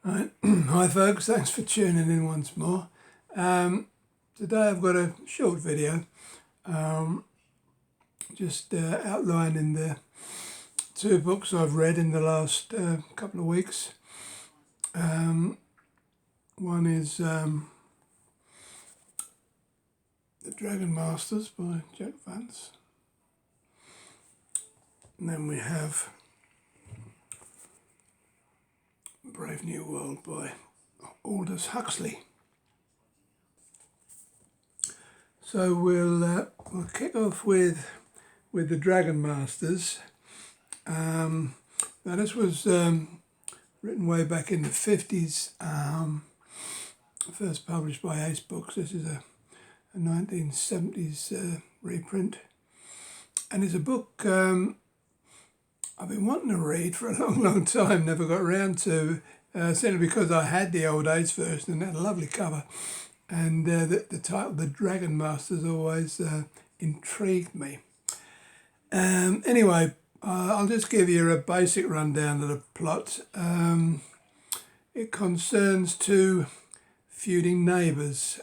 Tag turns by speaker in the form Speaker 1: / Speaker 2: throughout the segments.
Speaker 1: Right. Hi folks, thanks for tuning in once more. Today I've got a short video just outlining the two books I've read in the last couple of weeks. One is The Dragon Masters by Vance. And then we have Brave New World by Aldous Huxley. So we'll kick off with the Dragon Masters. Now this was written way back in the 50s, first published by Ace Books. This is a 1970s reprint, and it's a book I've been wanting to read for a long time, never got around to, simply because I had the old Ace version and it had a lovely cover, and the title The Dragon Masters always intrigued me. Anyway, I'll just give you a basic rundown of the plot. It concerns two feuding neighbours,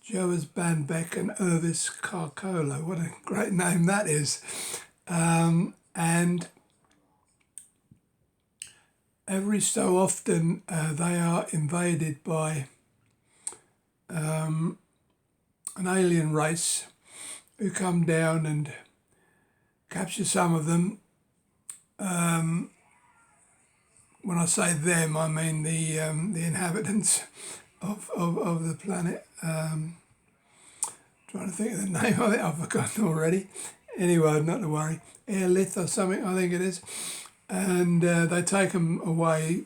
Speaker 1: Joas Banbeck and Irvis Carcolo. What a great name that is. And every so often they are invaded by an alien race who come down and capture some of them. When I say them, I mean the inhabitants of the planet. Trying to think of the name of it, I've forgotten already. Anyway, not to worry. Airlith or something, I think it is. And they take them away,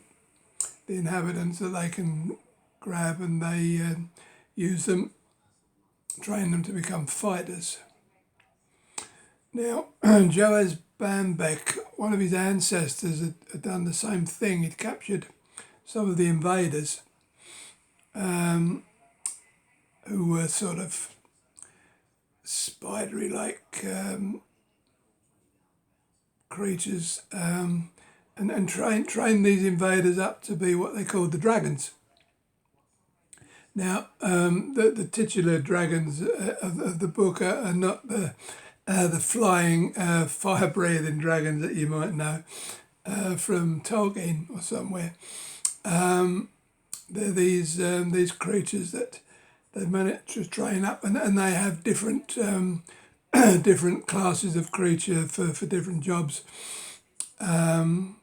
Speaker 1: the inhabitants that they can grab, and they use them, train them to become fighters. Now, Joas Banbeck, one of his ancestors, had done the same thing. He'd captured some of the invaders who were sort of spidery-like creatures, and train these invaders up to be what they called the dragons. Now, the titular dragons of the book are not the flying, fire-breathing dragons that you might know from Tolkien or somewhere. They're these creatures that they manage to train up, and they have different different classes of creature for different jobs, and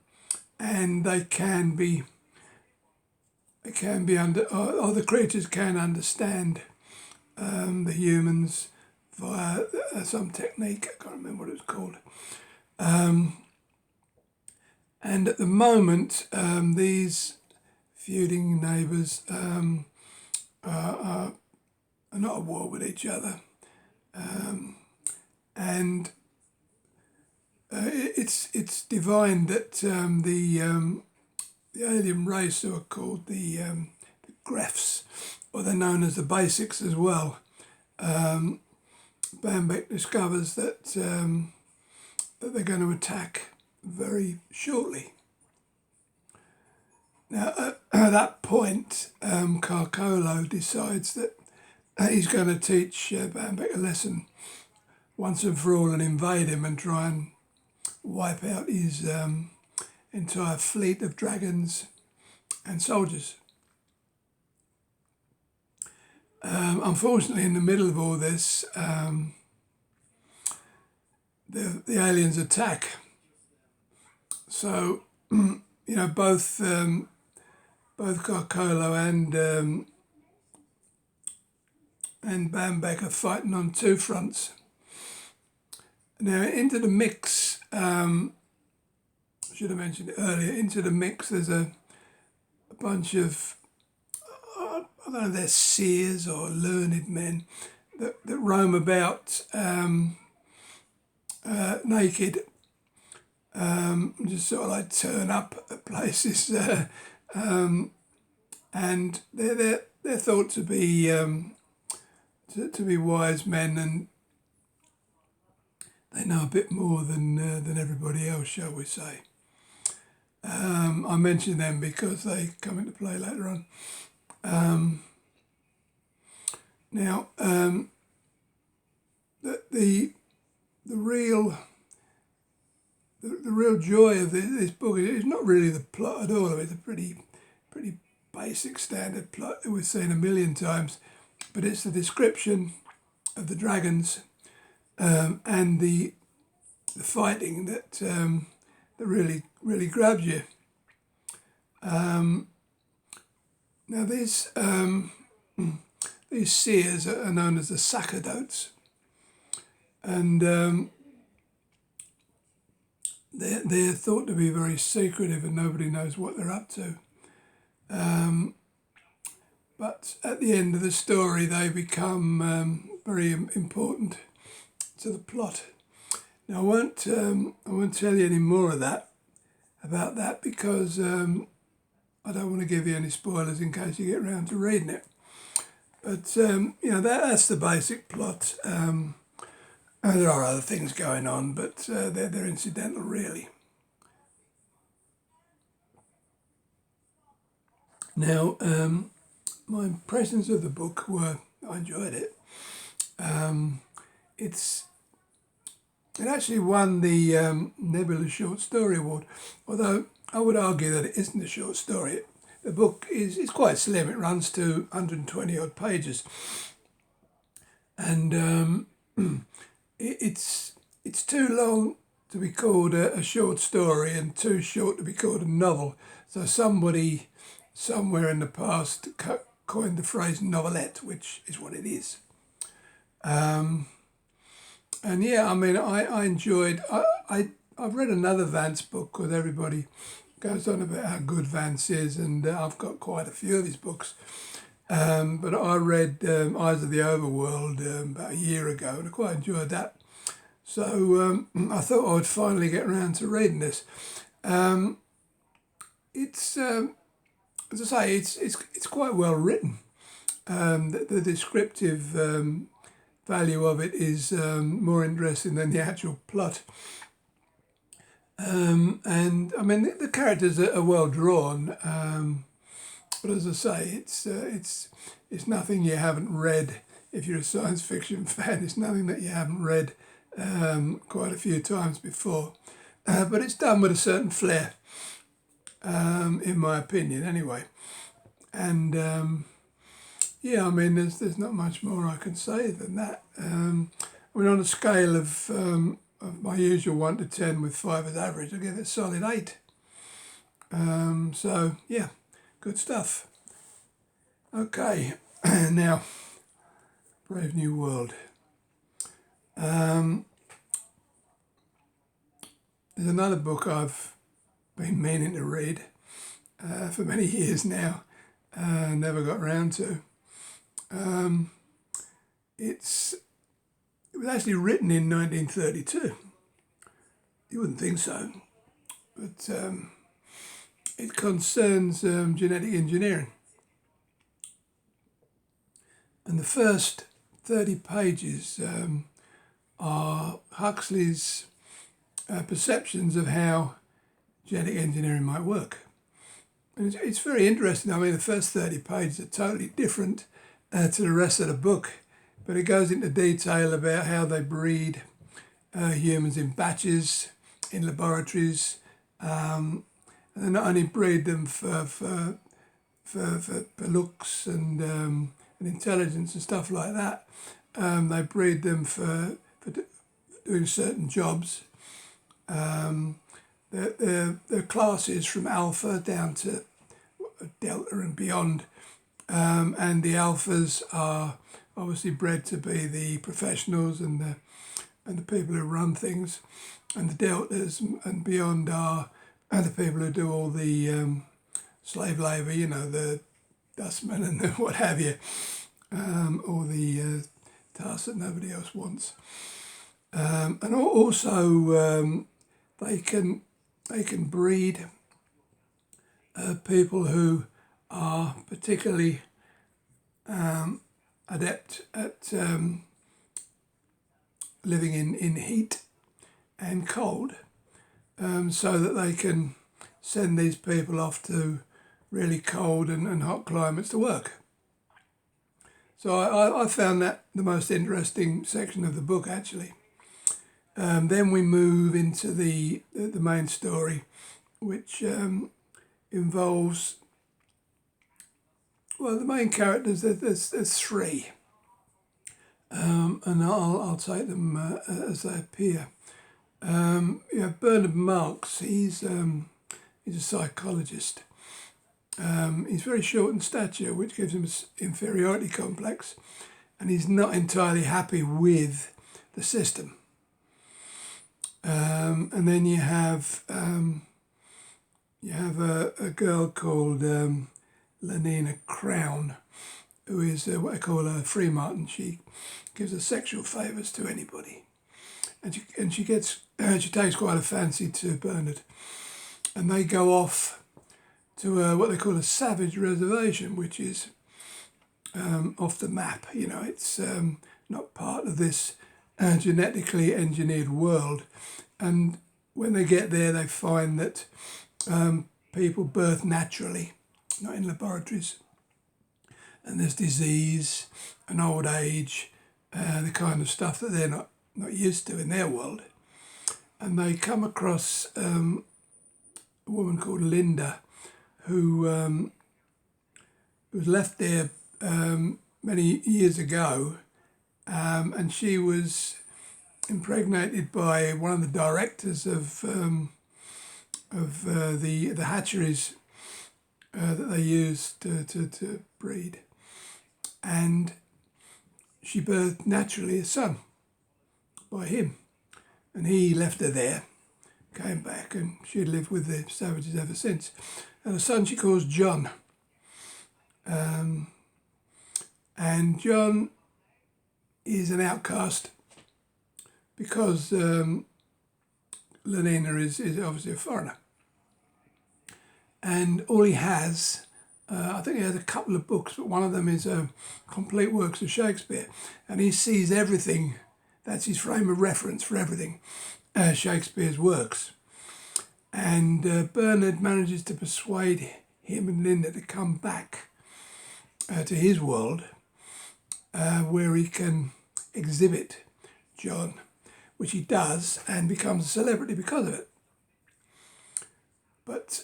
Speaker 1: they can be under, or the creatures can understand the humans via some technique. I can't remember what it's called. And at the moment, these feuding neighbours are not at war with each other. And it's divined that the alien race, who are called the Grefs, or they're known as the Basics as well, Banbeck discovers that that they're going to attack very shortly. Now, at that point, Carcolo decides that he's going to teach Banbeck a lesson once and for all, and invade him and try and wipe out his entire fleet of dragons and soldiers. Unfortunately, in the middle of all this, the aliens attack. So, both Carcolo and Banbeck are fighting on two fronts. Now, into the mix, I should have mentioned it earlier, into the mix there's a bunch of, I don't know if they're seers or learned men that roam about naked, just sort of like turn up at places, and they're thought to be wise men, and they know a bit more than everybody else, shall we say. I mention them because they come into play later on. Now, the real joy of this book is not really the plot at all. It's a pretty basic standard plot that we've seen a million times, but it's the description of the dragons and the fighting that really grabs you. Now these seers are known as the sacerdotes, and they're thought to be very secretive and nobody knows what they're up to. But at the end of the story, they become very important to the plot. Now I won't tell you any more about that because I don't want to give you any spoilers in case you get around to reading it. But that's the basic plot. There are other things going on, but they're incidental, really. Now, my impressions of the book were I enjoyed it. It actually won the Nebula Short Story Award, although I would argue that it isn't a short story. The book is quite slim. It runs to 120 odd pages, and it's too long to be called a short story and too short to be called a novel. So somebody somewhere in the past coined the phrase novelette, which is what it is. And yeah, I mean, I enjoyed. I've read another Vance book because everybody goes on about how good Vance is, and I've got quite a few of his books. But I read Eyes of the Overworld about a year ago, and I quite enjoyed that. So I thought I would finally get around to reading this. It's as I say, it's quite well written. The descriptive value of it is more interesting than the actual plot. And I mean the characters are well drawn, but as I say, it's nothing you haven't read. If you're a science fiction fan, it's nothing that you haven't read quite a few times before. But it's done with a certain flair, in my opinion, anyway. And yeah, I mean, there's not much more I can say than that. I mean, on a scale of my usual 1 to 10 with 5 as average, I give it a solid 8. So yeah, good stuff. Okay, now, Brave New World. There's another book I've been meaning to read for many years now, never got round to. It was actually written in 1932. You wouldn't think so, but it concerns genetic engineering. And the first 30 pages are Huxley's perceptions of how genetic engineering might work. And it's very interesting. I mean, the first 30 pages are totally different to the rest of the book, but it goes into detail about how they breed humans in batches in laboratories, and they not only breed them for looks and intelligence and stuff like that. They breed them for doing certain jobs. Their classes from alpha down to delta and beyond, and the alphas are obviously bred to be the professionals and the people who run things, and the deltas and beyond are the people who do all the slave labour, the dustmen and the what have you, all the tasks that nobody else wants. And also they can breed people who are particularly adept at living in heat and cold, so that they can send these people off to really cold and hot climates to work. So I found that the most interesting section of the book, actually. Then we move into the main story, which involves, well, the main characters, there's three, and I'll take them as they appear. You have Bernard Marx. He's a psychologist. He's very short in stature, which gives him an inferiority complex, and he's not entirely happy with the system. And then you have a girl called Lenina Crown, who is what I call a free martin. She gives her sexual favours to anybody, and she takes quite a fancy to Bernard, and they go off to what they call a savage reservation, which is off the map. You know, it's not part of this genetically engineered world. And when they get there, they find that people birth naturally, not in laboratories. And there's disease and old age, the kind of stuff that they're not used to in their world. And they come across a woman called Linda, who was left there many years ago, and she was impregnated by one of the directors of the hatcheries that they use to breed, and she birthed naturally a son by him, and he left her there, came back, and she had lived with the savages ever since. And a son she calls John. And John is an outcast because Lenina is obviously a foreigner. And all he has, I think he has a couple of books, but one of them is complete works of Shakespeare. And he sees everything, that's his frame of reference for everything, Shakespeare's works. And Bernard manages to persuade him and Linda to come back to his world, where he can exhibit John, which he does, and becomes a celebrity because of it. But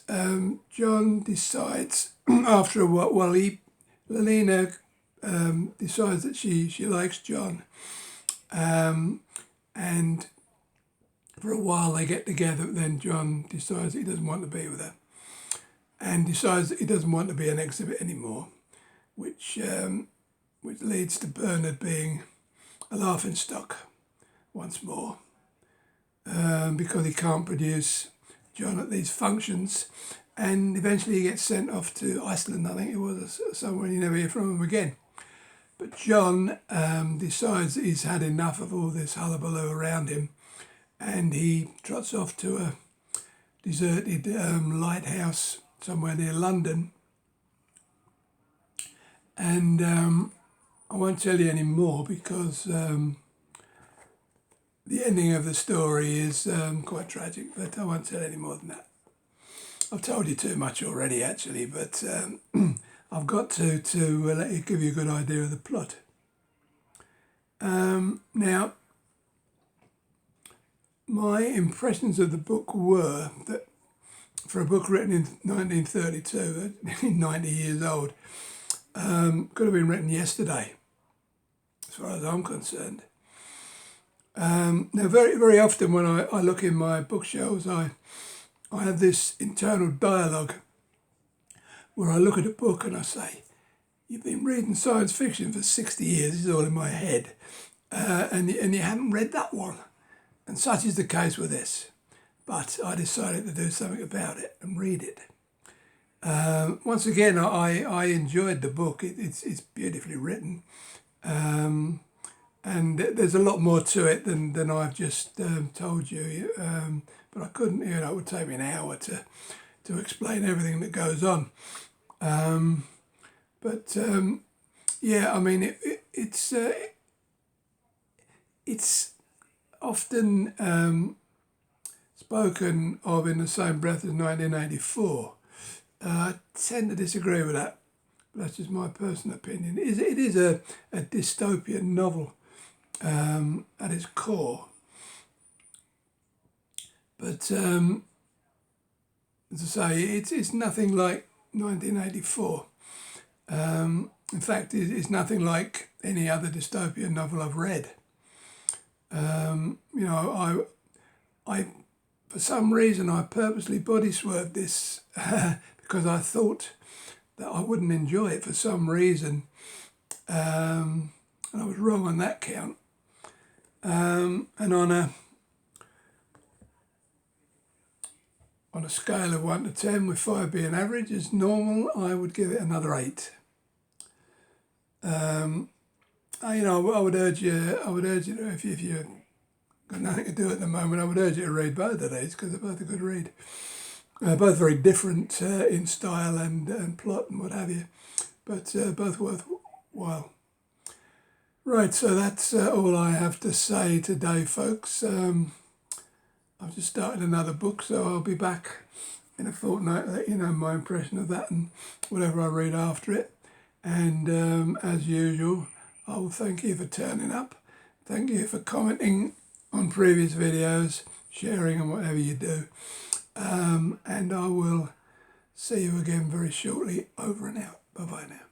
Speaker 1: John decides after a while, Lenina decides that she likes John, and for a while they get together. Then John decides he doesn't want to be with her, and decides that he doesn't want to be an exhibit anymore, which leads to Bernard being a laughingstock once more, because he can't produce John at these functions, and eventually he gets sent off to Iceland, I think it was, somewhere, and you never hear from him again. But John decides that he's had enough of all this hullabaloo around him, and he trots off to a deserted lighthouse somewhere near London. And I won't tell you any more because the ending of the story is quite tragic, but I won't tell any more than that. I've told you too much already, actually, but I've got to let you give you a good idea of the plot. Now, my impressions of the book were that for a book written in 1932, 90 years old, could have been written yesterday, as far as I'm concerned. Now, very, very often when I look in my bookshelves, I have this internal dialogue where I look at a book and I say, you've been reading science fiction for 60 years, this is all in my head, and you haven't read that one. And such is the case with this. But I decided to do something about it and read it. Once again, I enjoyed the book. It's beautifully written. And there's a lot more to it than I've just told you. But I couldn't, it would take me an hour to explain everything that goes on. Yeah, I mean, it's often, spoken of in the same breath as 1984. I tend to disagree with that, but that's just my personal opinion. It is a dystopian novel at its core, but as I say, it's nothing like 1984. In fact, it's nothing like any other dystopian novel I've read. You know, I for some reason I purposely body swerved this because I thought that I wouldn't enjoy it for some reason, and I was wrong on that count. And on a scale of 1 to 10, with 5 being average as normal, I would give it another 8. You know, I would urge you if you've got nothing to do at the moment, I would urge you to read both of these because they're both a good read. Both very different in style and plot and what have you, but both worthwhile. Right, so that's all I have to say today, folks. I've just started another book, so I'll be back in a fortnight to let you know my impression of that and whatever I read after it. And as usual, I will thank you for turning up. Thank you for commenting on previous videos, sharing and whatever you do. And I will see you again very shortly. Over and out. Bye-bye now.